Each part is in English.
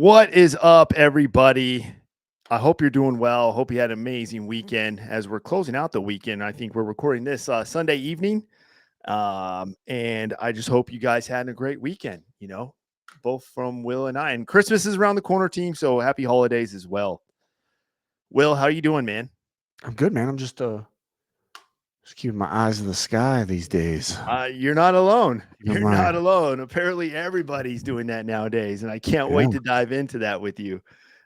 What is up, everybody? I hope you're doing well. Hope you had an amazing weekend. As we're closing out the weekend, I think we're recording this Sunday evening, and I just hope you guys had a great weekend. Both from Will and I. And Christmas is around the corner, team. So happy holidays as well. Will, how you doing, man? I'm good, man. I'm just keeping my eyes in the sky these days. You're not alone. Keeping You're my- not alone. Apparently, everybody's doing that nowadays, and I can't wait to dive into that with you.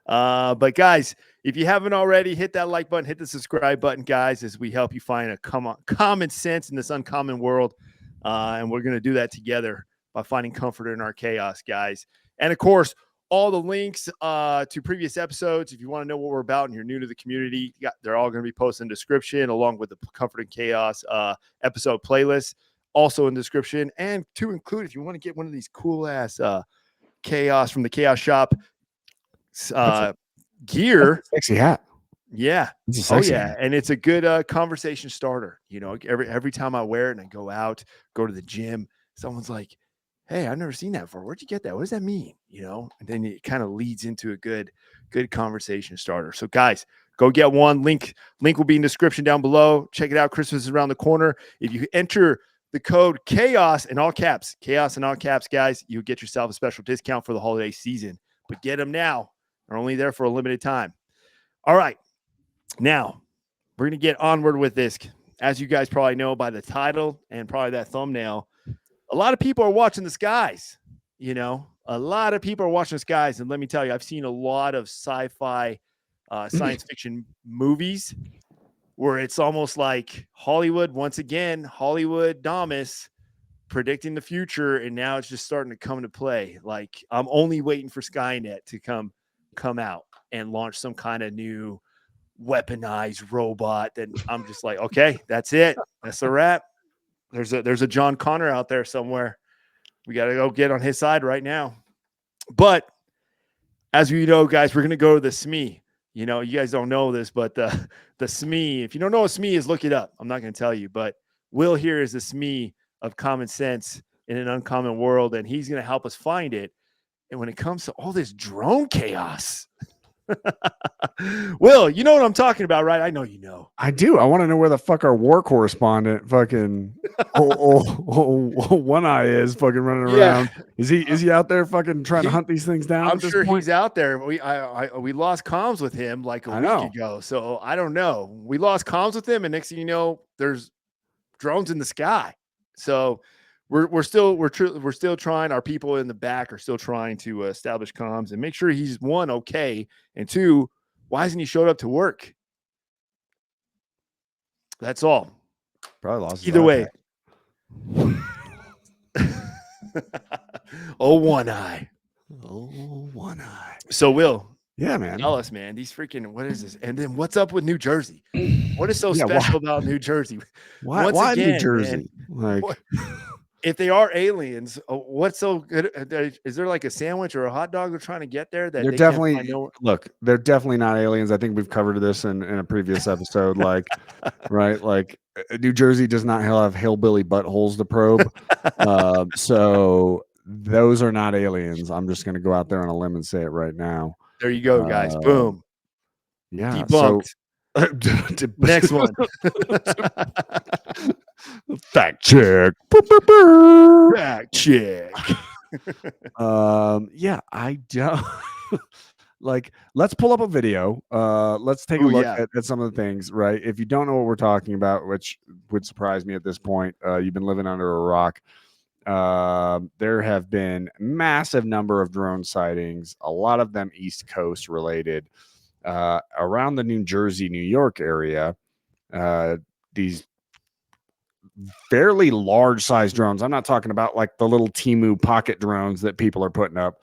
But guys, if you haven't already, hit that like button, hit the subscribe button, guys, as we help you find a common sense in this uncommon world. And we're going to do that together by finding comfort in our chaos, guys. And of course, all the links to previous episodes, if you want to know what we're about and you're new to the community, they're all going to be posted in the description, along with the Comfort and Chaos episode playlist, also in the description. And to include, if you want to get one of these cool ass Chaos from the Chaos Shop gear, sexy hat. Yeah. It's a sexy hat. And it's a good conversation starter. Every time I wear it and I go out, go to the gym, someone's like, "Hey, I've never seen that before. Where'd you get that? What does that mean?" And then it kind of leads into a good conversation starter. So guys, go get one. Link will be in the description down below. Check it out. Christmas is around the corner. If you enter the code chaos in all caps, guys, you'll get yourself a special discount for the holiday season. But get them now. They're only there for a limited time. All right. Now, we're going to get onward with this. As you guys probably know by the title and probably that thumbnail, a lot of people are watching the skies. A lot of people are watching the skies. And let me tell you, I've seen a lot of sci-fi science fiction movies where it's almost like Hollywood, once again, Hollywood Damas predicting the future. And now it's just starting to come into play. Like, I'm only waiting for Skynet to come out and launch some kind of new weaponized robot that I'm just like, okay, that's it. That's a wrap. There's a John Connor out there somewhere. We got to go get on his side right now. But as we know, guys, we're going to go to the SME. You guys don't know this, but the SME, if you don't know what SME is, look it up. I'm not going to tell you, but Will here is the SME of common sense in an uncommon world, and he's going to help us find it. And when it comes to all this drone chaos, Will, you know what I'm talking about, right? I know you know. I do. I want to know where the fuck our war correspondent fucking One Eye is fucking running around. Is he out there fucking trying to hunt these things down? I'm sure he's out there. We lost comms with him like a week ago, so I don't know. We lost comms with him, and next thing you know, there's drones in the sky. So we're still trying. Our people in the back are still trying to establish comms and make sure he's, one, okay, and two, why hasn't he showed up to work? That's all. Probably lost. Either way. One eye. One eye. So Will. Yeah, man. Tell us, man. These freaking, what is this? And then what's up with New Jersey? What is so special about New Jersey? Why New Jersey? Man, if they are aliens, what's so good? Is there like a sandwich or a hot dog they're trying to get there? That they're definitely they're definitely not aliens. I think we've covered this in a previous episode. Like, right? Like, New Jersey does not have hillbilly buttholes to probe. So those are not aliens. I'm just going to go out there on a limb and say it right now. There you go, guys. Boom. Yeah. Debunked. Next one. Fact check. Fact check. Yeah, I don't like. Let's pull up a video. Let's take a look at some of the things. Right. If you don't know what we're talking about, which would surprise me at this point, you've been living under a rock. There have been massive number of drone sightings, a lot of them East Coast related, around the New Jersey, New York area. These fairly large size drones. I'm not talking about like the little Temu pocket drones that people are putting up.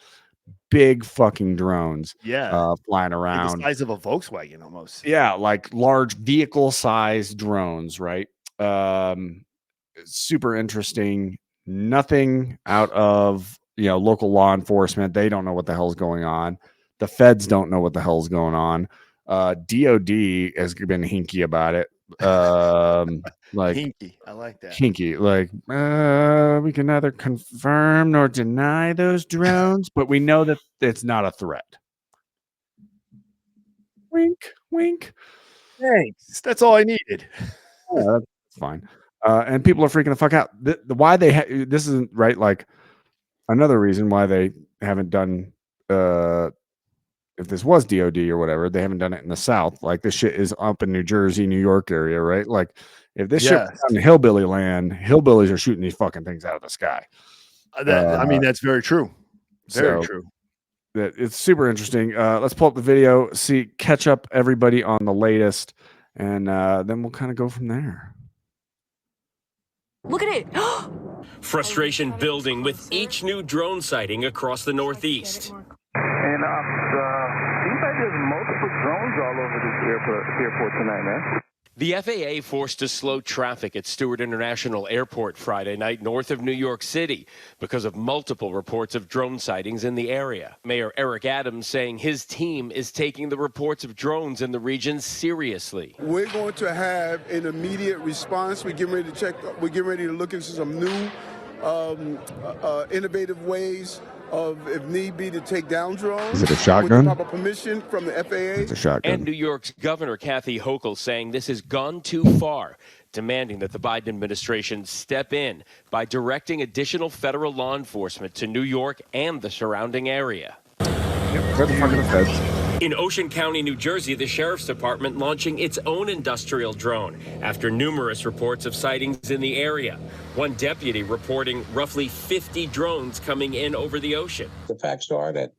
Big fucking drones. Flying around. Like the size of a Volkswagen almost. Yeah, like large vehicle size drones, right? Super interesting. Nothing out of local law enforcement. They don't know what the hell's going on. The feds don't know what the hell's going on. DOD has been hinky about it. Like Hinky. I like that. kinky, like we can neither confirm nor deny those drones, but we know that it's not a threat. Wink, wink. Thanks. That's all I needed. Yeah, that's fine. And people are freaking the fuck out. Why they this isn't right. Like another reason why they haven't done if this was DOD or whatever, they haven't done it in the South. Like this shit is up in New Jersey, New York area, right? Like if this shit was in hillbilly land, hillbillies are shooting these fucking things out of the sky. I mean, that's very true. Very true. It's super interesting. Let's pull up the video, catch up everybody on the latest, and then we'll kind of go from there. Look at it. Frustration building with each new drone sighting across the Northeast. And seems like there's multiple drones all over this airport tonight, man. The FAA forced to slow traffic at Stewart International Airport Friday night north of New York City because of multiple reports of drone sightings in the area. Mayor Eric Adams saying his team is taking the reports of drones in the region seriously. We're going to have an immediate response. We're getting ready to check. We're getting ready to look into some new innovative ways of, if need be, to take down drones. Is it a shotgun? With the proper permission from the FAA. It's a shotgun. And New York's Governor Kathy Hochul saying this has gone too far, demanding that the Biden administration step in by directing additional federal law enforcement to New York and the surrounding area. Yep, the fucking feds. In Ocean County, New Jersey, the Sheriff's Department launching its own industrial drone after numerous reports of sightings in the area. One deputy reporting roughly 50 drones coming in over the ocean. The facts are that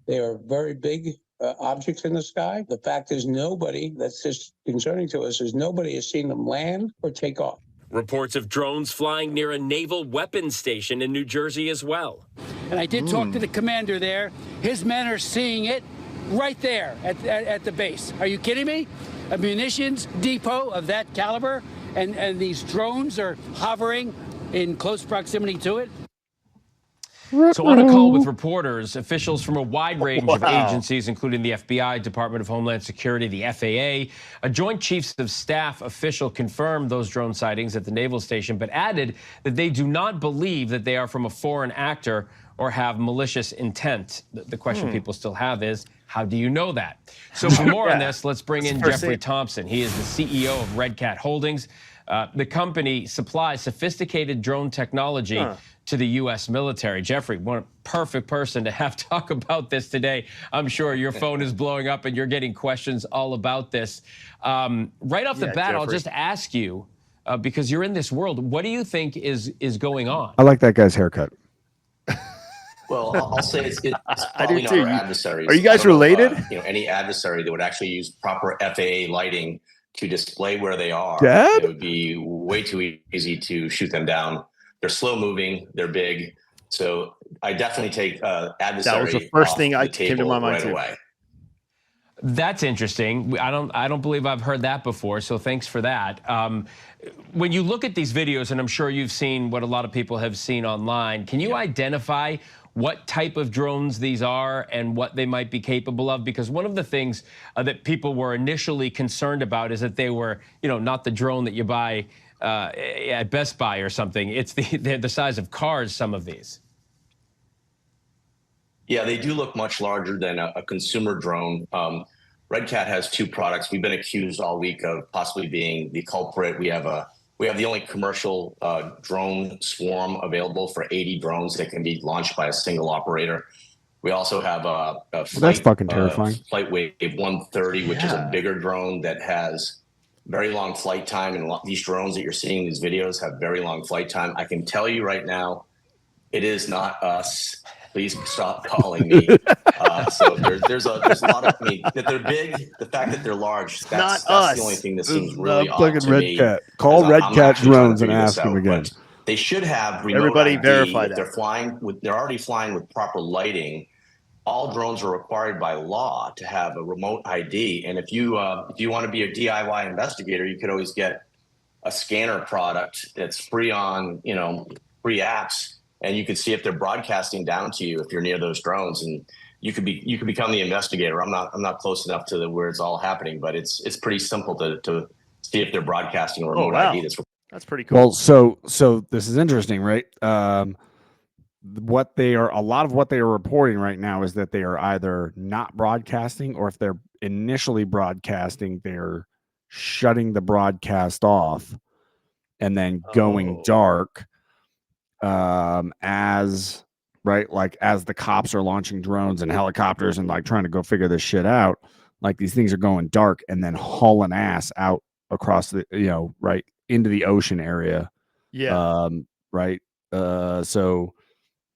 they are very big objects in the sky. The fact is that's just concerning to us, is nobody has seen them land or take off. Reports of drones flying near a naval weapons station in New Jersey as well. And I did talk to the commander there. His men are seeing it right there at the base. Are you kidding me? A munitions depot of that caliber, and these drones are hovering in close proximity to it. So on a call with reporters, officials from a wide range of agencies, including the FBI, Department of Homeland Security, the FAA, a Joint Chiefs of Staff official confirmed those drone sightings at the naval station, but added that they do not believe that they are from a foreign actor or have malicious intent. The question people still have is, how do you know that? So for more on this, let's bring in Jeffrey Thompson. He is the CEO of Red Cat Holdings. The company supplies sophisticated drone technology to the U.S. military. Jeffrey, one perfect person to have talk about this today. I'm sure your phone is blowing up and you're getting questions all about this. Right off the bat, Jeffrey, I'll just ask you, because you're in this world, what do you think is going on? I like that guy's haircut. Well, I'll say it's probably not our adversaries. Are you guys related? Any adversary that would actually use proper FAA lighting to display where they are, Dad? It would be way too easy to shoot them down. They're slow moving. They're big. So I definitely take adversary. That was the first thing I came to my mind right away. That's interesting. I don't believe I've heard that before, so thanks for that. When you look at these videos, and I'm sure you've seen what a lot of people have seen online, can you identify what type of drones these are and what they might be capable of? Because one of the things that people were initially concerned about is that they were, not the drone that you buy at Best Buy or something. It's the size of cars, some of these. Yeah, they do look much larger than a consumer drone. Red Cat has two products. We've been accused all week of possibly being the culprit. We have the only commercial drone swarm available for 80 drones that can be launched by a single operator. We also have a flight, that's fucking terrifying. FlightWave 130, which is a bigger drone that has very long flight time. And these drones that you're seeing in these videos have very long flight time. I can tell you right now, it is not us. Please stop calling me. So there's a lot of, that they're big, the fact that they're large, that's the only thing that seems really odd to me. Cat. Call Red Cat Drones and ask them again. They should have remote Everybody ID. verify that. They're already flying with proper lighting. All drones are required by law to have a remote ID. And if you want to be a DIY investigator, you could always get a scanner product that's free on, free apps. And you could see if they're broadcasting down to you if you're near those drones, and you could become the investigator. I'm not close enough to where it's all happening, but it's pretty simple to see if they're broadcasting a Oh, remote wow. ID. That's pretty cool. Well, so this is interesting, right? What they are, a lot of what they are reporting right now is that they are either not broadcasting, or if they're initially broadcasting, they're shutting the broadcast off and then going Oh. dark, as right, like as the cops are launching drones and helicopters and like trying to go figure this shit out, like these things are going dark and then hauling ass out across the, right into the ocean area. Yeah. Right. So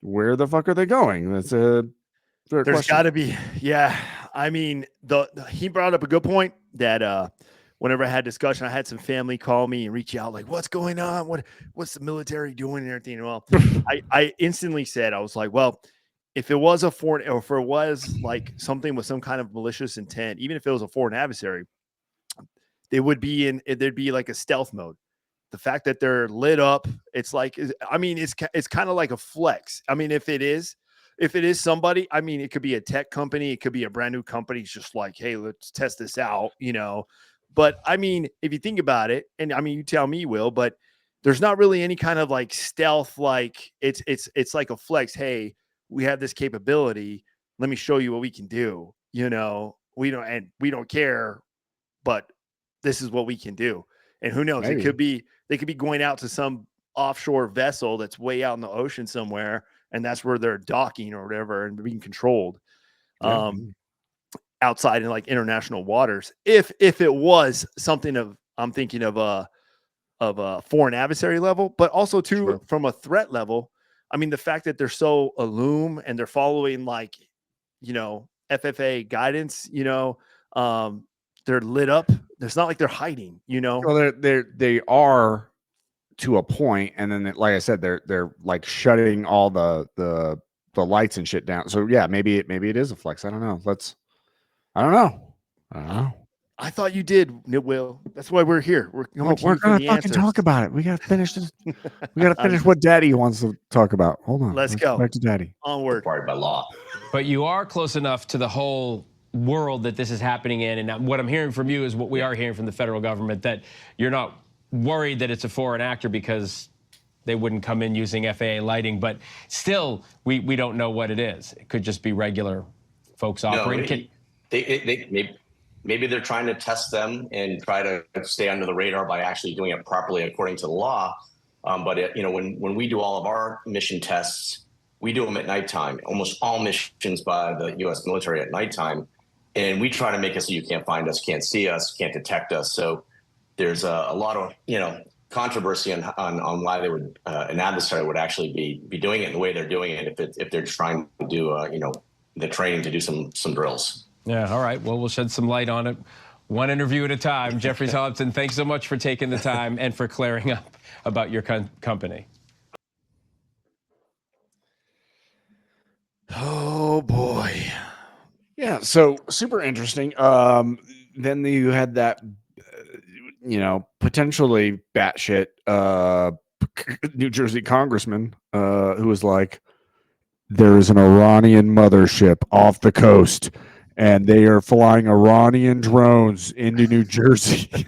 where the fuck are they going? That's a fair There's question. got to be. Yeah. I mean, he brought up a good point that whenever I had discussion, I had some family call me and reach out like, what's going on? What's the military doing and everything? Well, I instantly said, I was like, well, if it was a foreign, or if it was like something with some kind of malicious intent, even if it was a foreign adversary, they would be there'd be like a stealth mode. The fact that they're lit up, it's like, I mean, it's kind of like a flex. I mean, if it is somebody, I mean, it could be a tech company, it could be a brand new company. It's just like, hey, let's test this out, But I mean, if you think about it, and I mean, you tell me, Will, but there's not really any kind of like stealth, like it's like a flex. Hey, we have this capability. Let me show you what we can do. We don't care, but this is what we can do. And who knows? Maybe. They could be going out to some offshore vessel that's way out in the ocean somewhere, and that's where they're docking or whatever and being controlled. Yeah. Outside in like international waters. If it was something of, I'm thinking of a foreign adversary level, but also too, Sure. from a threat level. I mean, the fact that they're so aloof and they're following like, FFA guidance, they're lit up. It's not like they're hiding, Well, they are to a point, and then like I said, they're like shutting all the lights and shit down. So yeah, maybe it is a flex. I don't know. I don't know. I thought you did, Will. That's why we're here. We're We're gonna fucking talk about it. We gotta finish this. We gotta finish what Daddy wants to talk about. Hold on. Let's go back to Daddy. Onward. Required by law. But you are close enough to the whole world that this is happening in. And what I'm hearing from you is what we are hearing from the federal government, that you're not worried that it's a foreign actor because they wouldn't come in using FAA lighting. But still, we don't know what it is. It could just be regular folks operating. Maybe they're trying to test them and try to stay under the radar by actually doing it properly according to the law. When we do all of our mission tests, we do them at nighttime. Almost all missions by the U.S. military at nighttime, and we try to make it so you can't find us, can't see us, can't detect us. So there's a lot of controversy on why they would an adversary would actually be doing it the way they're doing it if they're trying to do the training to do some drills. Yeah, all right. Well, we'll shed some light on it, one interview at a time. Jeffrey Tollefson, thanks so much for taking the time and for clearing up about your company. Oh boy. Yeah, so super interesting. Then you had that, potentially batshit New Jersey congressman who was like, there is an Iranian mothership off the coast, and they are flying Iranian drones into New Jersey.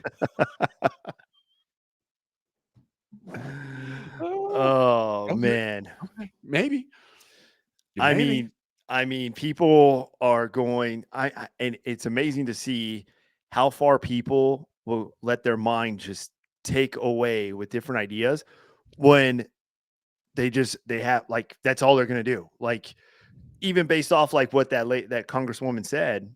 Oh, okay. Man. Okay. Maybe. I mean, people are going. And it's amazing to see how far people will let their mind just take away with different ideas when they have like that's all they're gonna do. Like even based off like what that congresswoman said,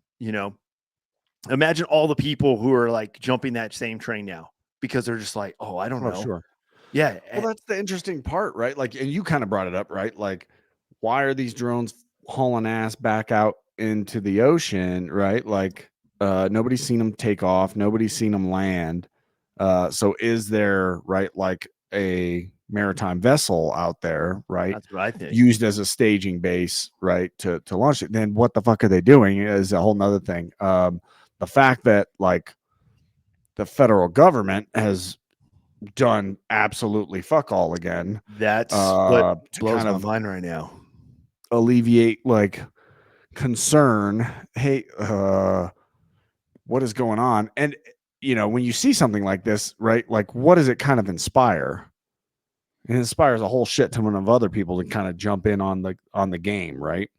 imagine all the people who are like jumping that same train now because they're just like, oh, I don't know. Sure. Yeah. Well, that's the interesting part, right? Like, and you kind of brought it up, right? Like, why are these drones hauling ass back out into the ocean, right? Like, nobody's seen them take off, nobody's seen them land. So is there, right, like a maritime vessel out there, right? That's what I think. Used as a staging base, right, to launch it. Then what the fuck are they doing is a whole nother thing. The fact that like the federal government has done absolutely fuck all again. That's what blows kind my of mind right now. Alleviate like concern. Hey, what is going on? And you know, when you see something like this, right? Like, what does it kind of inspire? It inspires a whole shit ton of other people to kind of jump in on the game, right?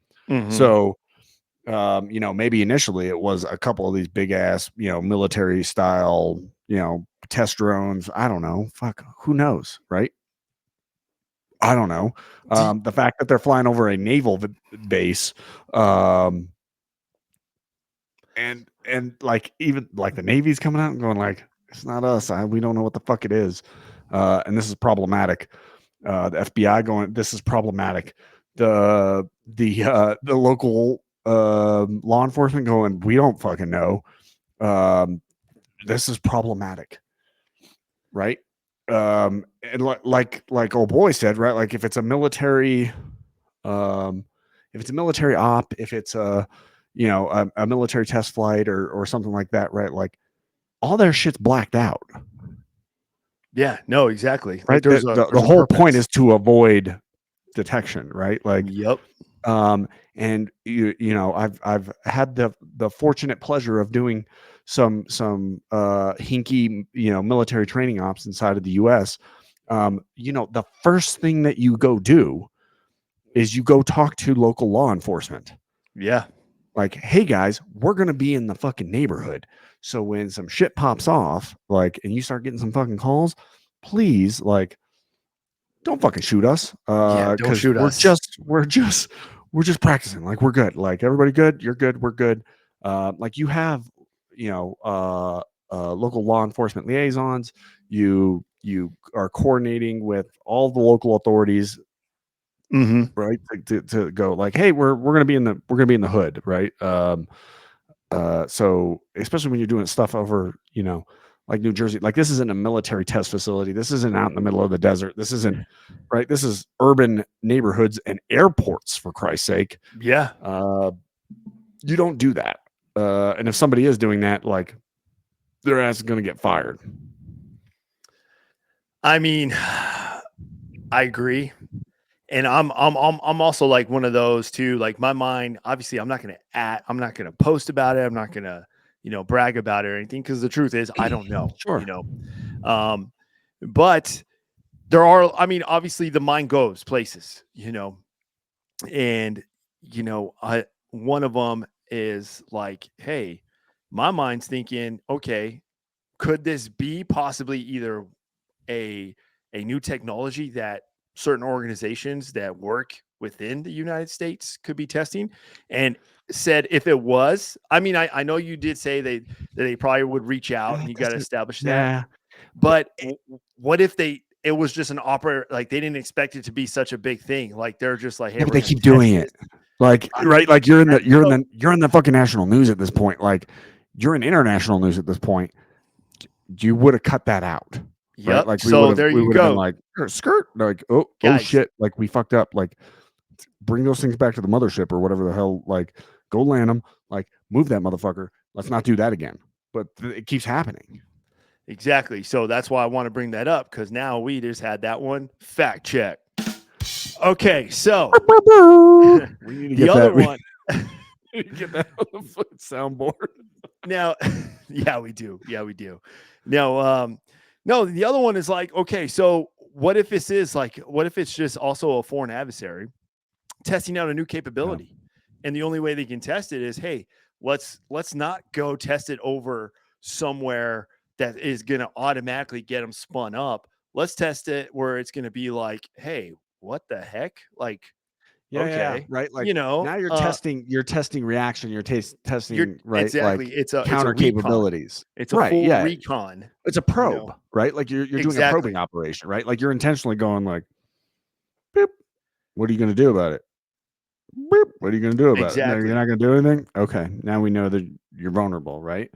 So, you know, maybe initially it was a couple of these big ass, you know, military style, you know, test drones. I don't know. Fuck, who knows, right? I don't know. The fact that they're flying over a naval base, and like even like the Navy's coming out and going like, it's not us. We don't know what the fuck it is, and this is problematic. The FBI going, this is problematic. The local law enforcement going, we don't fucking know. This is problematic, right? And like old boy said, right? Like if it's a military, op, if it's a, you know, a military test flight or something like that, right? Like all their shit's blacked out. Yeah, no, exactly. Right. Like the whole point is to avoid detection, right? Like, yep. And you know, I've had the fortunate pleasure of doing some hinky, you know, military training ops inside of the US. You know, the first thing that you go do is you go talk to local law enforcement. Yeah. Like, hey guys, we're gonna be in the fucking neighborhood. So when some shit pops off, like, and you start getting some fucking calls, please, like, don't fucking shoot us. Yeah, don't shoot us. We're just practicing. Like, we're good. Like, everybody good. You're good. We're good. Like, you have, you know, local law enforcement liaisons. You are coordinating with all the local authorities, right? To go like, hey, we're gonna be in the hood, right? So especially when you're doing stuff over, you know, like New Jersey, like this isn't a military test facility. This isn't out in the middle of the desert. This isn't right. This is urban neighborhoods and airports, for Christ's sake. Yeah. You don't do that. And if somebody is doing that, like their ass is going to get fired. I mean, I agree. And I'm also like one of those too. Like my mind, obviously, I'm not gonna post about it. I'm not gonna, you know, brag about it or anything, because the truth is, I don't know. Sure. You know, but there are. I mean, obviously, the mind goes places. You know, and you know, one of them is like, hey, my mind's thinking, okay, could this be possibly either a new technology that certain organizations that work within the United States could be testing? And said, if it was, I mean, I know you did say that they probably would reach out and you got to establish that. But what if it was just an opera, like they didn't expect it to be such a big thing. Like they're just like, hey, yeah, but they keep doing it. Like, right. Like you're in the fucking national news at this point. Like you're in international news at this point. You would have cut that out. Yeah. Right? Like so there you go. Been like skirt. Like, oh shit. Like we fucked up. Like bring those things back to the mothership or whatever the hell. Like go land them. Like move that motherfucker. Let's not do that again. But it keeps happening. Exactly. So that's why I want to bring that up, because now we just had that one fact check. Okay, so we need to the other one. Get that on the soundboard. Now, yeah, we do. Yeah, we do. Now, no, the other one is like, okay, so what if this is like, what if it's just also a foreign adversary testing out a new capability, and the only way they can test it is, hey, let's not go test it over somewhere that is going to automatically get them spun up. Let's test it where it's going to be like, hey, what the heck? Like, okay, right. Like, you know, now you're testing reaction. You're testing, right? Exactly. Like it's a counter capabilities. It's a full recon. It's a probe, you know? Right? Like you're doing a probing operation, right? Like you're intentionally going like, beep. What are you going to do about it? Beep. What are you going to do about it? No, you're not going to do anything. Okay. Now we know that you're vulnerable, right?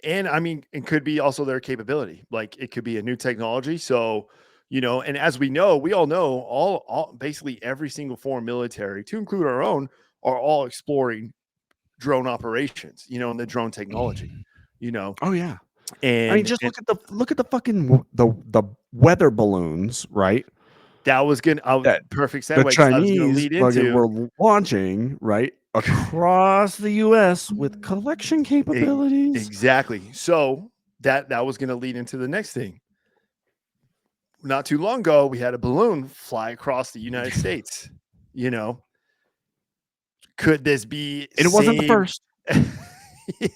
And I mean, it could be also their capability. Like it could be a new technology. So, you know, and as we know, we all know all basically every single foreign military, to include our own, are all exploring drone operations, you know, and the drone technology, you know. Oh yeah. And I mean, just look at the fucking the weather balloons, right? That was gonna perfect the segue. 'Cause I was gonna Chinese lead fucking into were launching right across the U.S. with collection capabilities. exactly. So that was gonna lead into the next thing. Not too long ago, we had a balloon fly across the United States. You know, could this be? And it wasn't the first. Yeah.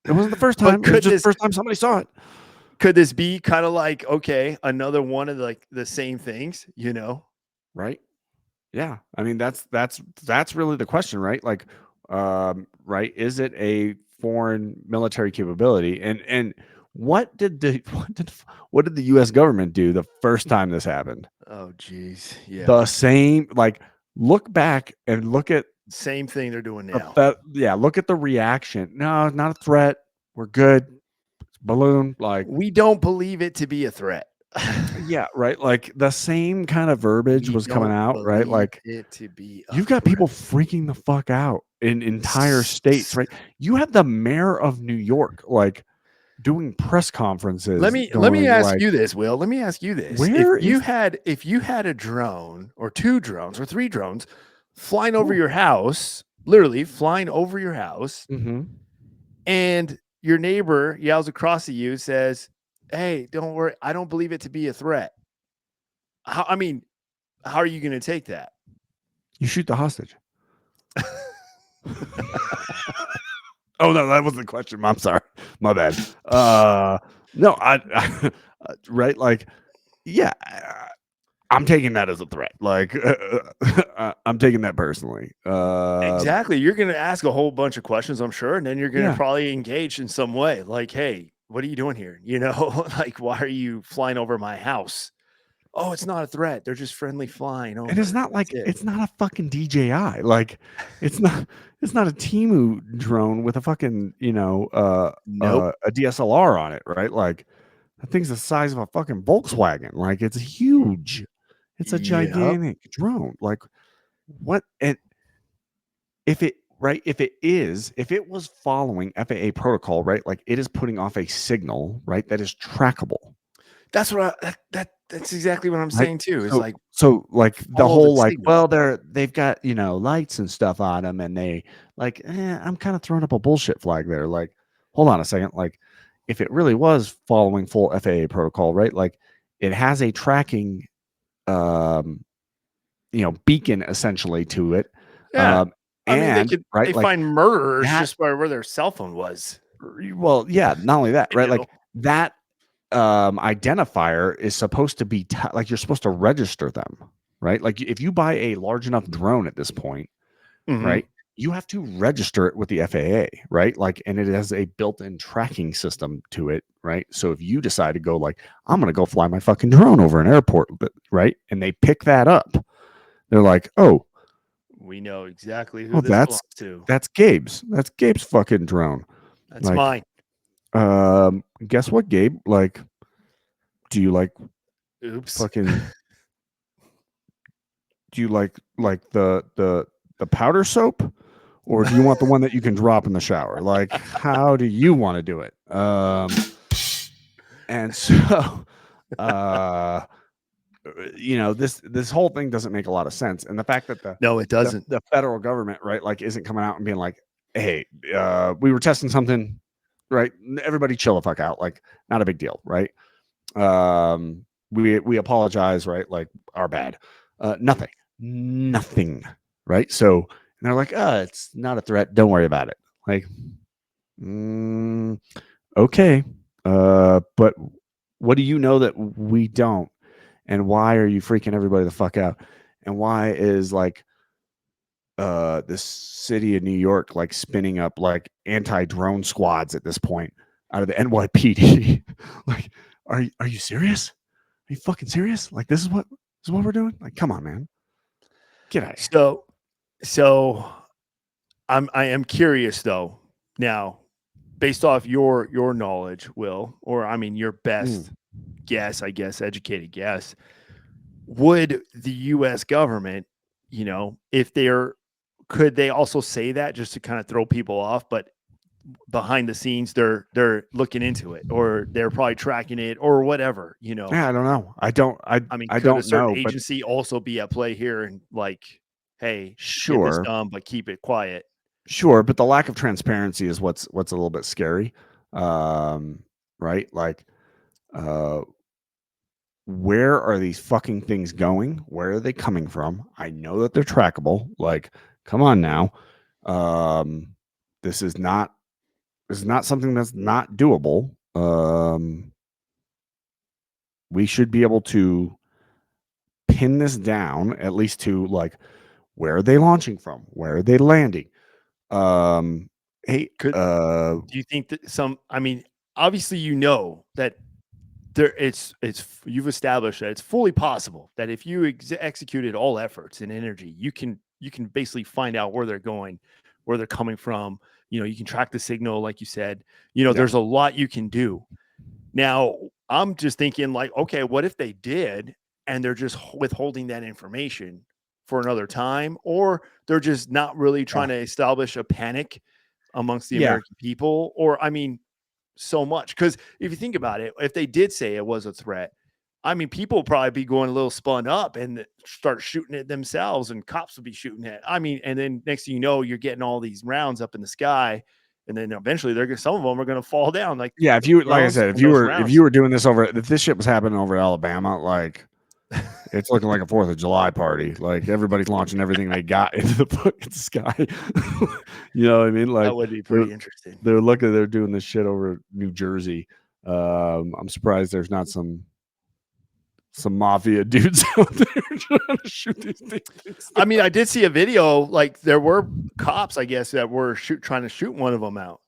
It wasn't the first But time. It was just the first time somebody saw it. Could this be kind of like, okay, another one of like the same things, you know? Right. Yeah. I mean, that's really the question, right? Like, right. Is it a foreign military capability? And what did the US government do the first time this happened? Oh, geez. Yeah. The same, like, look back and look at Same thing they're doing now. look at the reaction. No, not a threat. We're good. Balloon, like, We don't believe it to be a threat. yeah, right. Like the same kind of verbiage We was coming don't out, right? believe Like it to be a you've got people freaking the fuck out in entire states, right? You have the mayor of New York like doing press conferences. Let me going, ask like, you this, Will. Let me ask you this. Where If you had a drone or 2 drones or 3 drones flying over Ooh. your house, literally flying over your house, Mhm. and your neighbor yells across at you, says, "Hey, don't worry, I don't believe it to be a threat." How are you going to take that? You shoot the hostage. Oh no, that wasn't the question. I'm sorry. My bad. No, I right, like, yeah, I'm taking that as a threat. Like, I'm taking that personally. Exactly. You're going to ask a whole bunch of questions, I'm sure, and then you're going to Yeah. probably engage in some way. Like, "Hey, what are you doing here? You know, like, why are you flying over my house?" "Oh, it's not a threat. They're just friendly flying over." And it's not like That's it. it's not a fucking DJI. Like, it's not a Temu drone with a fucking, Nope. a DSLR on it, right? Like, that thing's the size of a fucking Volkswagen. Like, it's huge. It's a Yep. gigantic drone. Like, what? And if it if it was following FAA protocol, right? Like, it is putting off a signal, right? That is trackable. That's what that's exactly what I'm Right? saying too. Is like Like the follow the whole like, signal. well, they've got, lights and stuff on them, and they like, I'm kind of throwing up a bullshit flag there. Like, hold on a second. Like, if it really was following full FAA protocol, right? Like, it has a tracking, beacon essentially to it. Yeah. And right, they like find murderers that. just by where their cell phone was. Well, yeah, not only that, You right? know? Like that identifier is supposed to be like you're supposed to register them, right? Like if you buy a large enough drone at this point, Mhm. right, you have to register it with the FAA, right? Like, and it has a built-in tracking system to it, right? So if you decide to go like, I'm gonna go fly my fucking drone over an airport, right, and they pick that up, they're like, oh, We know exactly who this that's belongs to. that's Gabe's fucking drone. That's Like, mine. Guess what, Gabe? Like, do you like Oops. fucking do you like the powder soap, or do you want the one that you can drop in the shower? Like, how do you want to do it? And so this whole thing doesn't make a lot of sense. And the fact that No, it doesn't. the federal government, right, like, isn't coming out and being like, hey, we were testing something, right? Everybody chill the fuck out. Like, not a big deal, right? We apologize, right? Like, our bad. Nothing, right? So, and they're like, it's not a threat. Don't worry about it. Like, okay. But what do you know that we don't? And why are you freaking everybody the fuck out? And why is like this city of New York like spinning up like anti-drone squads at this point out of the NYPD? Like, are you serious? Are you fucking serious? Like, this is what we're doing? Like, come on, man. Get out of here. So I am curious though. Now, based off your knowledge, Will, or your best guess, I guess, educated guess, would the US government, if could they also say that just to kind of throw people off, but behind the scenes they're looking into it, or they're probably tracking it or whatever, you know. Yeah, I don't know. I mean, I could a don't certain know, but agency also be at play here and like, hey, get this sure, done, but keep it quiet? sure. But the lack of transparency is what's a little bit scary. Right? Like, uh, where are these fucking things going? Where are they coming from? I know that they're trackable. Like, come on now. Um, this is not something that's not doable. We should be able to pin this down at least to like, where are they launching from? Where are they landing? Hey, Could Do you think that I mean, obviously, you know that you've established that it's fully possible that if you executed all efforts and energy, you can basically find out where they're going, where they're coming from. You know, you can track the signal, like you said. You know, Yeah. there's a lot you can do. Now, I'm just thinking, like, okay, what if they did and they're just withholding that information for another time, or they're just not really trying to establish a panic amongst the Yeah. American people? Or, I mean, so much, because if you think about it, if they did say it was a threat, I mean, people would probably be going a little spun up and start shooting it themselves, and cops would be shooting it. I mean, and then next thing you know, you're getting all these rounds up in the sky, and then eventually some of them are going to fall down. Like, yeah, if you, like I drones said, and those rounds. if you were doing this over, if this shit was happening over Alabama, like it's looking like a 4th of July party. Like everybody's launching everything they got into the fucking sky. You know what I mean? Like That would be pretty interesting. they're doing this shit over New Jersey. I'm surprised there's not some mafia dudes out there trying to shoot these things. I mean, I did see a video, like there were cops, I guess, that were trying to shoot one of them out.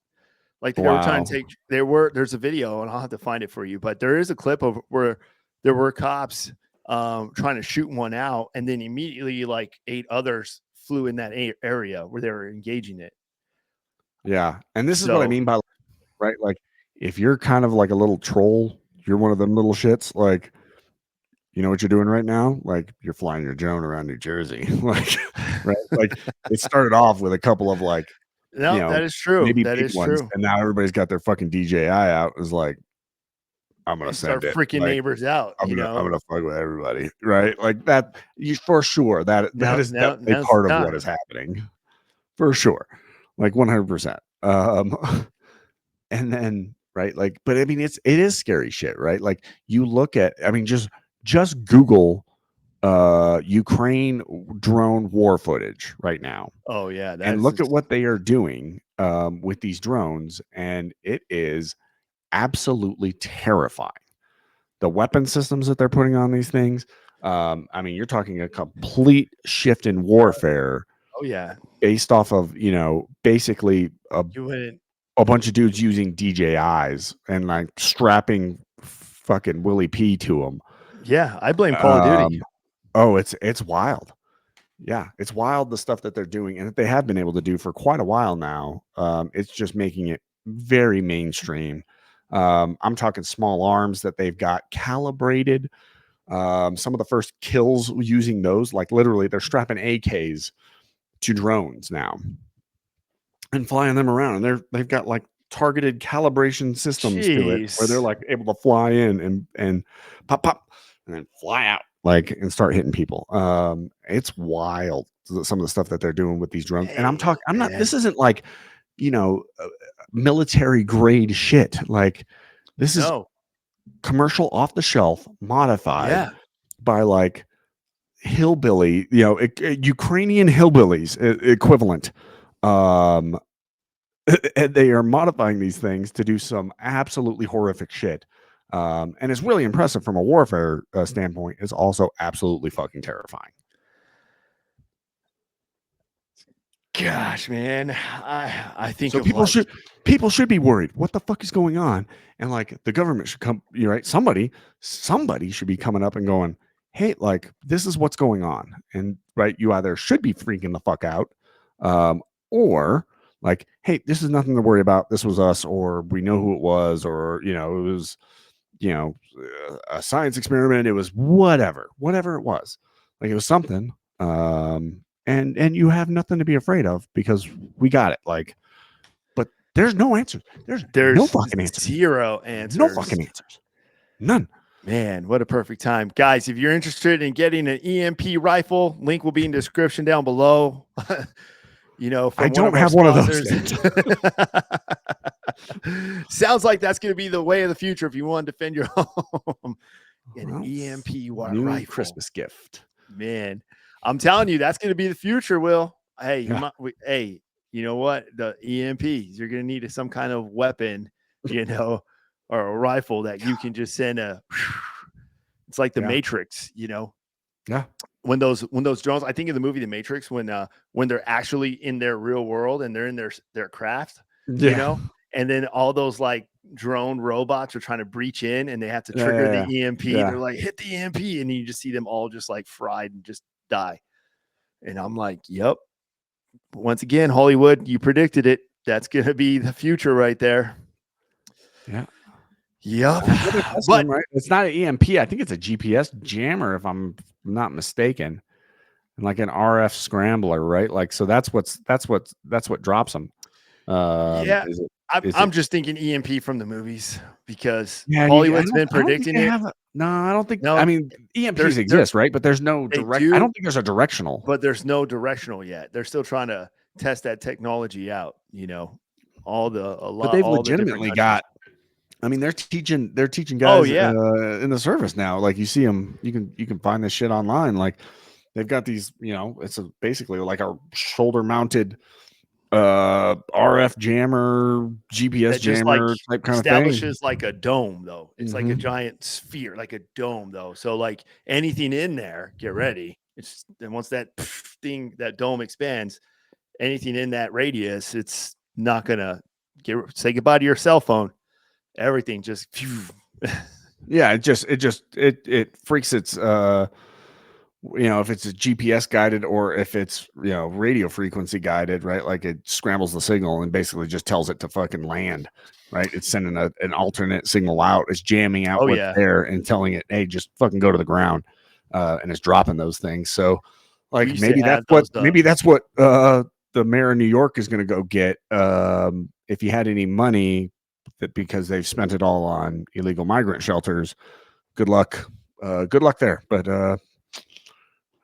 Like they were trying to take, there's a video, and I'll have to find it for you, but there is a clip of where there were cops trying to shoot one out, and then immediately like 8 others flew in that area where they were engaging it. Yeah. And this is what I mean by, right? Like if you're kind of like a little troll, you're one of them little shits, like, you know what you're doing right now? Like you're flying your drone around New Jersey. Like, right? Like it started off with a couple of like, No, you know, that is true. maybe That big is ones, true. and now everybody's got their fucking DJI out. Is like, I'm gonna Start send it. freaking Like, neighbors out. I'm you gonna know, fuck with everybody, right? Like that. You for sure that is definitely part of what is happening, for sure, like 100%. And then right, like, but I mean, it is scary shit, right? Like you look at, I mean, just Google Ukraine drone war footage right now. Oh yeah, and look at what they are doing with these drones, and it is absolutely terrifying. The weapon systems that they're putting on these things. I mean, you're talking a complete shift in warfare. Oh yeah, based off of, you know, basically a bunch of dudes using DJIs and like strapping fucking Willie P to them. Yeah, I blame Call of Duty. Oh, it's wild. Yeah, it's wild, the stuff that they're doing and that they have been able to do for quite a while now. It's just making it very mainstream. I'm talking small arms that they've got calibrated. Some of the first kills using those, like literally they're strapping AKs to drones now and flying them around, and they've got like targeted calibration systems to it where they're like able to fly in and pop and then fly out like and start hitting people. It's wild, some of the stuff that they're doing with these drones. And this isn't like, you know, military grade shit. Like this is commercial, off the shelf, modified by like hillbilly, you know, Ukrainian hillbillies equivalent. And they are modifying these things to do some absolutely horrific shit. And it's really impressive from a warfare standpoint. It's also absolutely fucking terrifying. Gosh, man, I think so. People should be worried. What the fuck is going on? And like the government should come. You're right. Somebody should be coming up and going, hey, like this is what's going on. And right, you either should be freaking the fuck out, or like, hey, this is nothing to worry about. This was us, or we know who it was, or, you know, it was, you know, a science experiment. It was whatever it was. Like it was something. And you have nothing to be afraid of because we got it. Like, but There's no answers. There's no fucking answers. Zero answers. No fucking answers. None. Man, what a perfect time. Guys, if you're interested in getting an EMP rifle, link will be in the description down below. You know, I don't have one of those. Sounds like that's going to be the way of the future if you want to defend your home. Get an EMP New rifle. Christmas gift. Man, I'm telling you, that's going to be the future, Will. Hey, Yeah. hey, you know what? The EMPs, you're going to need some kind of weapon, you know, or a rifle that you can just send a. It's like the Yeah. Matrix, you know. Yeah. When those drones, I think of the movie The Matrix, when they're actually in their real world and they're in their craft, you know, and then all those like drone robots are trying to breach in and they have to trigger the EMP. Yeah. They're like, hit the EMP, and you just see them all just like fried and just die. And I'm like, yep. Once again, Hollywood, you predicted it. That's gonna be the future right there. Yeah. Yep. But right? It's not an EMP. I think it's a GPS jammer, if I'm not mistaken, and like an RF scrambler, right? Like, so that's what drops them. Yeah. Is I'm just thinking EMP from the movies because Yeah, Hollywood's been predicting it. No, I don't think. No, I mean, EMPs exist, right? But there's no They direct. do. I don't think there's a directional. But there's no directional yet. They're still trying to test that technology out. You know, But they've legitimately got. I mean, they're teaching guys Oh, yeah. In the service now. Like, you see them, you can find this shit online. Like, they've got these, you know, it's basically like a shoulder mounted RF jammer, GPS that just, jammer like, type kind of thing. establishes like a dome though. It's like a giant sphere, like a dome though. So like anything in there, get ready. It's and once that that dome expands, anything in that radius, it's not gonna say goodbye to your cell phone. Everything just Yeah, it freaks its you know, if it's a GPS guided or if it's, you know, radio frequency guided, right? Like, it scrambles the signal and basically just tells it to fucking land, right? It's sending an alternate signal out. It's jamming out what's there and telling it, hey, just fucking go to the ground. And it's dropping those things. So like, maybe that's what the mayor of New York is going to go get if he had any money, that because they've spent it all on illegal migrant shelters. Good luck there. But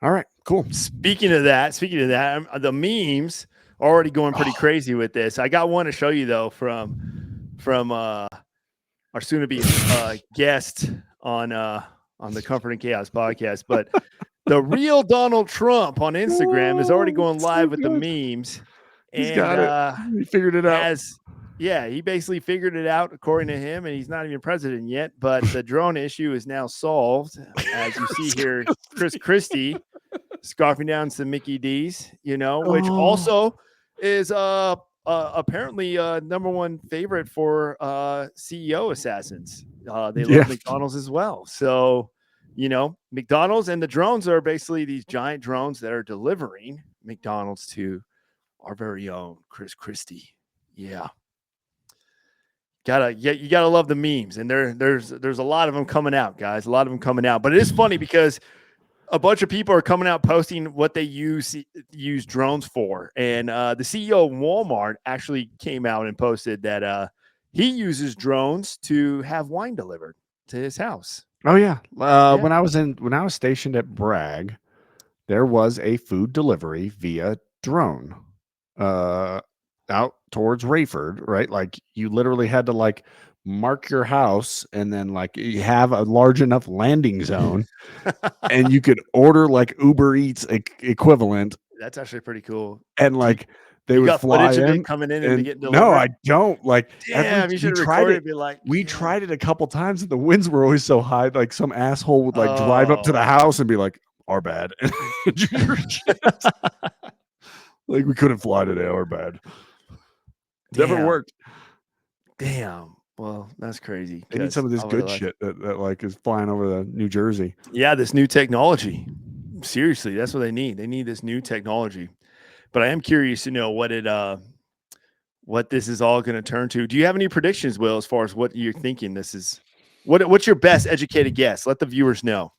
all right, cool. Speaking of that, the memes are already going pretty crazy with this. I got one to show you though from our soon-to-be guest on the Comfort and Chaos podcast. But the real Donald Trump on Instagram is already going live with the memes. He's got it. He figured it out. He basically figured it out according to him, and he's not even president yet. But the drone issue is now solved, as you see here. Chris Christie scarfing down some Mickey D's, you know, which also is apparently number one favorite for CEO assassins. They love McDonald's as well. So, you know, McDonald's and the drones are basically these giant drones that are delivering McDonald's to our very own Chris Christie. Yeah. You gotta love the memes, and there's a lot of them coming out, guys. A lot of them coming out, but it is funny because a bunch of people are coming out posting what they use drones for, and the CEO of Walmart actually came out and posted that he uses drones to have wine delivered to his house. Oh yeah. When I was stationed at Bragg, there was a food delivery via drone. Out towards Rayford, right? Like, you literally had to like mark your house and then like you have a large enough landing zone and you could order like Uber Eats equivalent. That's actually pretty cool. And like they would fly in, coming in and getting delivered. No, I don't. Like, damn, you should have recorded it. Be like, we tried it a couple times and the winds were always so high. Like, some asshole would like drive up to the house and be like, "Our bad." Like, we couldn't fly today. Our bad. Never worked. Damn. Well, that's crazy. They need some of this good shit that like is flying over the New Jersey. Yeah, this new technology. Seriously, that's what they need. They need this new technology. But I am curious to know what this is all going to turn to. Do you have any predictions, Will, as far as what you're thinking this is? What's your best educated guess? Let the viewers know.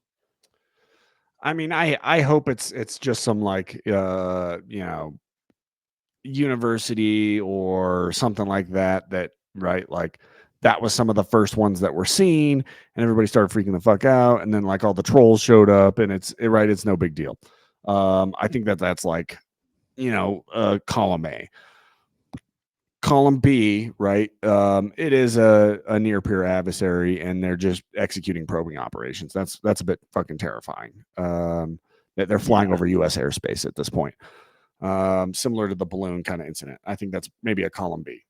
I mean, I hope it's just some like you know, university or something like that, right, like that was some of the first ones that were seen, and everybody started freaking the fuck out, and then like all the trolls showed up, and it's no big deal. I think that's like, column A. Column B, right? It is a near peer adversary, and they're just executing probing operations. That's a bit fucking terrifying. That they're flying over U.S. airspace at this point, similar to the balloon kind of incident. I think that's maybe a column B.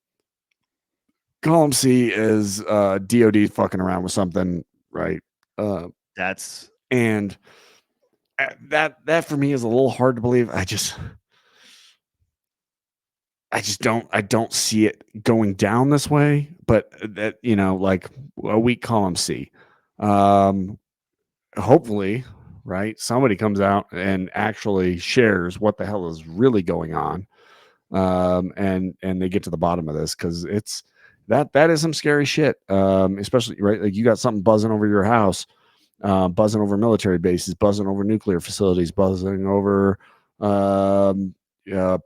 Column C is DOD fucking around with something, right? That's and that for me is a little hard to believe. I don't see it going down this way, but that, like a weak column C. Hopefully, right, somebody comes out and actually shares what the hell is really going on, and they get to the bottom of this, because it's that is some scary shit, especially, right, like you got something buzzing over your house, buzzing over military bases, buzzing over nuclear facilities, buzzing over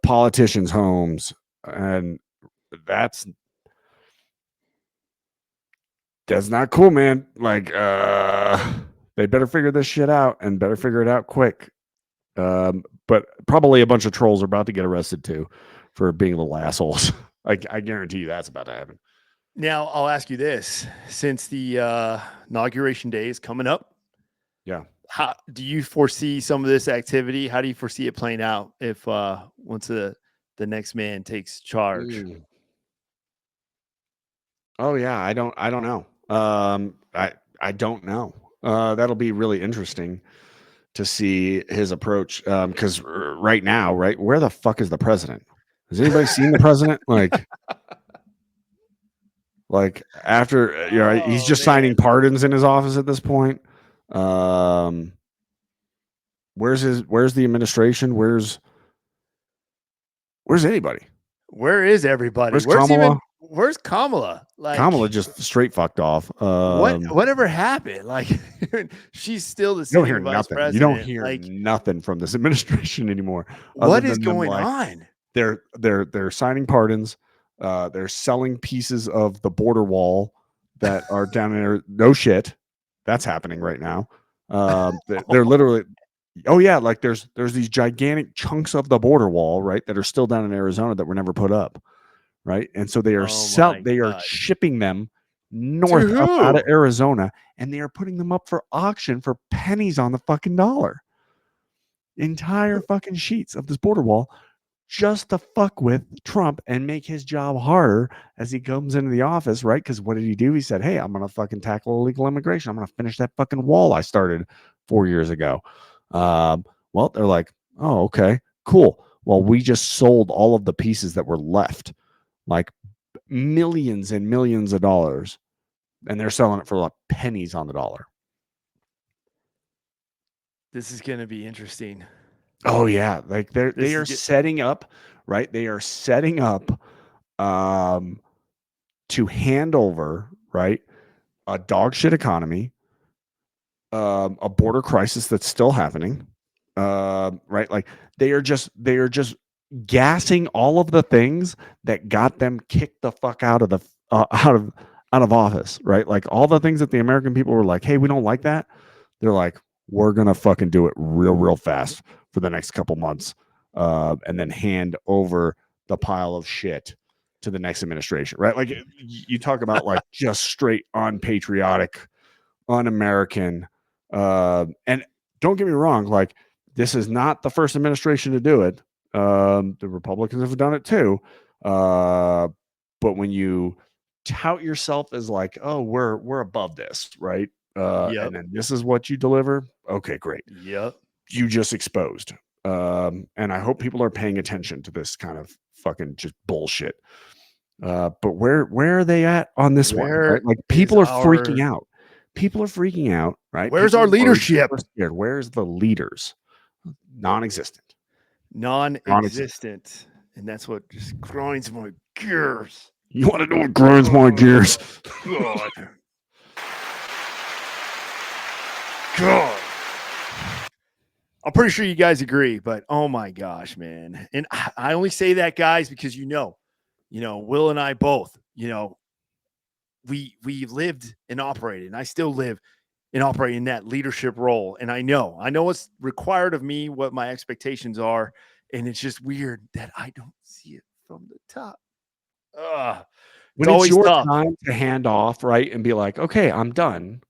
politicians' homes, and that's not cool, man. Like, they better figure this shit out, and better figure it out quick. But probably a bunch of trolls are about to get arrested too for being little assholes. I guarantee you that's about to happen. Now, I'll ask you this: since the inauguration day is coming up, yeah, how do you foresee some of this activity? How do you foresee it playing out if once the next man takes charge? Oh yeah, I don't know. I don't know. That'll be really interesting to see his approach, because right now, right, where the fuck is the president? Has anybody seen the president? Like after, he's just signing pardons in his office at this point. Where's the administration? Where's anybody? Where is everybody? Where's Kamala? Where's Kamala? Like, Kamala just straight fucked off. Whatever happened? Like, she's still the you don't senior hear vice nothing. president. You don't hear like nothing from this administration anymore. What is going on? They're signing pardons. They're selling pieces of the border wall that are down there. No shit, that's happening right now. They're literally, oh yeah, like there's these Oh gigantic chunks of the border wall, right, that are still down in Arizona that were never put up, right? And so they are shipping them north up out of Arizona, and they are putting them up for auction for pennies on the fucking dollar. Entire fucking sheets of this border wall, just to fuck with Trump and make his job harder as he comes into the office, right? Because what did he do? He said, hey, I'm going to fucking tackle illegal immigration. I'm going to finish that fucking wall I started 4 years ago. Well, they're like, oh, okay, cool. Well, we just sold all of the pieces that were left, like millions and millions of dollars, and they're selling it for like pennies on the dollar. This is going to be interesting. Oh yeah, like they are setting up, right? They are setting up to hand over, right, a dog shit economy, a border crisis that's still happening, right? Like they are just gassing all of the things that got them kicked the fuck out of the out of office, right? Like all the things that the American people were like, hey, we don't like that. They're like, we're gonna fucking do it real fast for the next couple months, and then hand over the pile of shit to the next administration, right? Like you talk about like just straight unpatriotic, un-American, and don't get me wrong, like this is not the first administration to do it. The Republicans have done it too, but when you tout yourself as like, oh, we're above this, right? And then this is what you deliver. Okay, great. Yep. You just exposed. And I hope people are paying attention to this kind of fucking just bullshit. But where are they at on this one? Right? Like people are freaking out. People are freaking out, right? Where's our leadership? Where's the leaders? Non-existent. Non-existent. And that's what just grinds my gears. You want to know what grinds my gears? God. I'm pretty sure you guys agree, but oh my gosh, man. And I only say that, guys, because Will and I both, we lived and operated, and I still live and operate in that leadership role. And I know what's required of me, what my expectations are, and it's just weird that I don't see it from the top. When it's your time to hand off, right, and be like, okay, I'm done,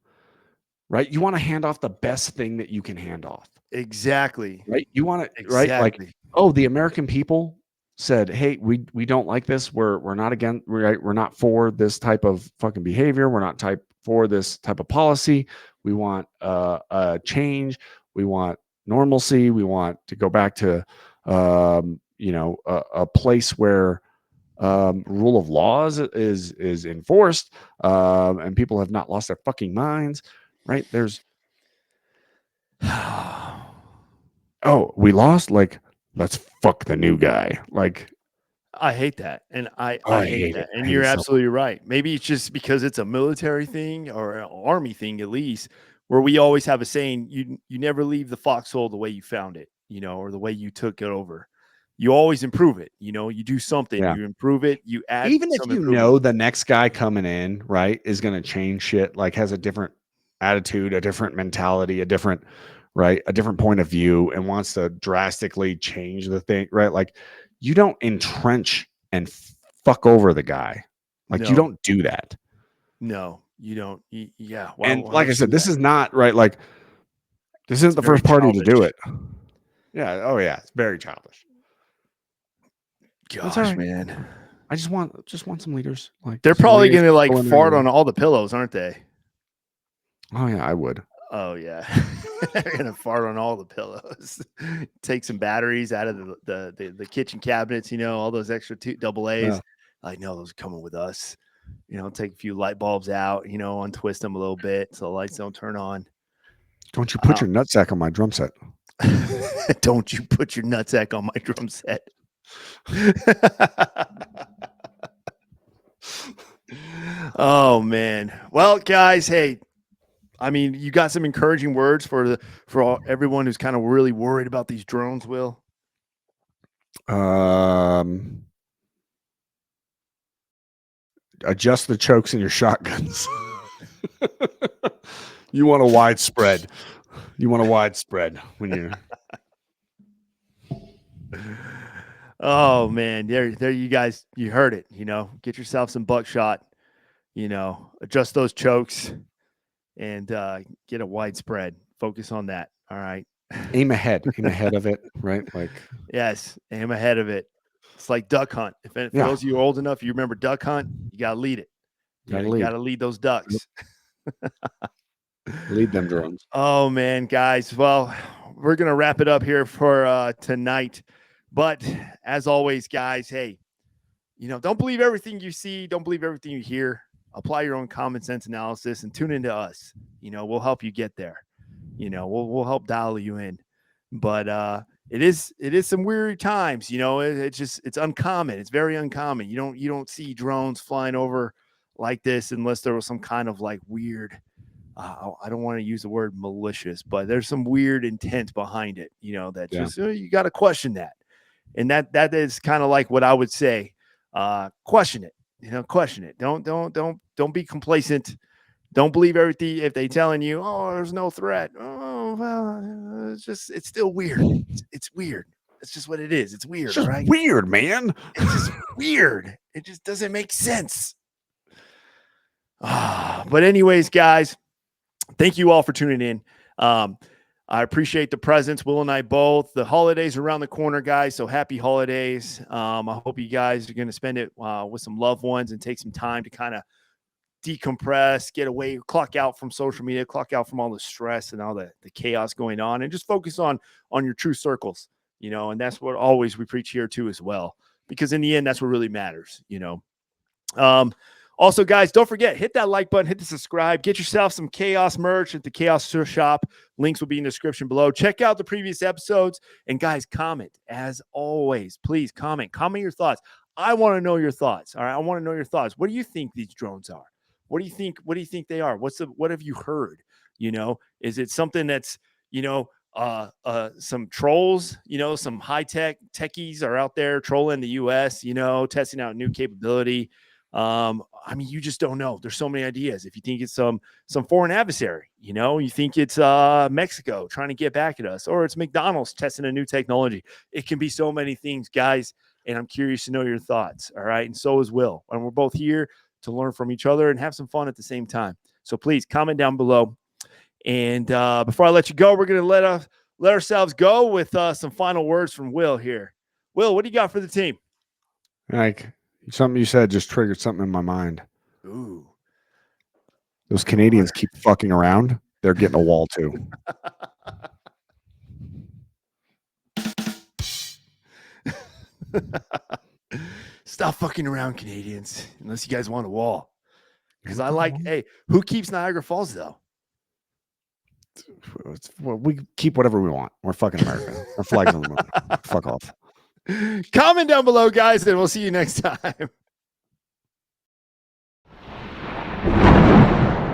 right? You want to hand off the best thing that you can hand off. Exactly. Right? You want to, right? Like, oh, the American people said, hey, we don't like this. We're not against, right? We're not for this type of fucking behavior. We're not for this type of policy. We want a change. We want normalcy. We want to go back to a place where rule of laws is enforced, and people have not lost their fucking minds, right? There's oh, we lost, like, let's fuck the new guy. Like, I hate that. And I hate that. And hate you're it so absolutely right. Maybe it's just because it's a military thing or an army thing, at least, where we always have a saying, you never leave the foxhole the way you found it, or the way you took it over. You always improve it. You do something, you improve it, you add. Even if you know the next guy coming in, right, is going to change shit, like has a different attitude, a different mentality, a different point of view, and wants to drastically change the thing, right? Like, you don't entrench and fuck over the guy. Like, you don't do that. No, you don't. Yeah. And like I said, this is not right. Like, this isn't the first party to do it. Yeah. Oh yeah. It's very childish. Gosh, man. I just want some leaders. Like, they're probably going to fart on all the pillows, aren't they? Oh yeah, I would. Oh yeah. They're gonna fart on all the pillows. Take some batteries out of the kitchen cabinets, all those extra double A's. Yeah. I know those are coming with us. Take a few light bulbs out, untwist them a little bit so the lights don't turn on. Don't you put your nutsack on my drum set. Don't you put your nutsack on my drum set. Oh man. Well, guys, hey, I mean, you got some encouraging words for everyone who's kind of really worried about these drones, Will? Adjust the chokes in your shotguns. You want a widespread. When you're. Oh man, there you guys, you heard it. Get yourself some buckshot. Adjust those chokes. And get a widespread. Focus on that. All right. Aim ahead of it, right? Like, yes, aim ahead of it. It's like duck hunt. If it feels you old enough, you remember duck hunt, you gotta lead it. You gotta lead those ducks. Lead them drones. Oh man, guys. Well, we're gonna wrap it up here for tonight. But as always, guys, hey, don't believe everything you see, don't believe everything you hear. Apply your own common sense analysis and tune into us. We'll help you get there. We'll help dial you in. But it is some weird times. It's uncommon. It's very uncommon. You don't see drones flying over like this unless there was some kind of like weird. I don't want to use the word malicious, but there's some weird intent behind it. That just you got to question that, and that is kind of like what I would say. Question it. Question it. Don't be complacent. Don't believe everything if they telling you, oh, there's no threat. Oh, well, it's still weird. It's weird. It's just what it is. It's weird, it's just right? Weird, man. It's just weird. It just doesn't make sense. But anyways, guys, thank you all for tuning in. I appreciate the presence, Will and I both. The holidays are around the corner, guys, so happy holidays. I hope you guys are going to spend it with some loved ones and take some time to kind of decompress, get away, clock out from social media, clock out from all the stress and all the chaos going on, and just focus on your true circles, and that's what always we preach here too as well, because in the end, that's what really matters, Also, guys, don't forget, hit that like button, hit the subscribe, get yourself some Chaos merch at the Chaos Shop. Links will be in the description below. Check out the previous episodes. And guys, comment. As always, please comment your thoughts. I want to know your thoughts. All right. I want to know your thoughts. What do you think these drones are? What do you think they are? What have you heard? Is it something that's, some trolls, some high-tech techies are out there trolling the US, testing out new capability. I mean, you just don't know. There's so many ideas. If you think it's some foreign adversary, you think it's Mexico trying to get back at us, or it's McDonald's testing a new technology. It can be so many things, guys. And I'm curious to know your thoughts. All right. And so is Will. And we're both here to learn from each other and have some fun at the same time. So please comment down below. And before I let you go, we're going to let ourselves go with some final words from Will here. Will, what do you got for the team? Like, something you said just triggered something in my mind. Ooh. Those Canadians keep fucking around. They're getting a wall too. Stop fucking around, Canadians, unless you guys want a wall. Because hey, who keeps Niagara Falls though? Well, we keep whatever we want. We're fucking America. Our flag's on the moon. Fuck off. Comment down below, guys, and we'll see you next time.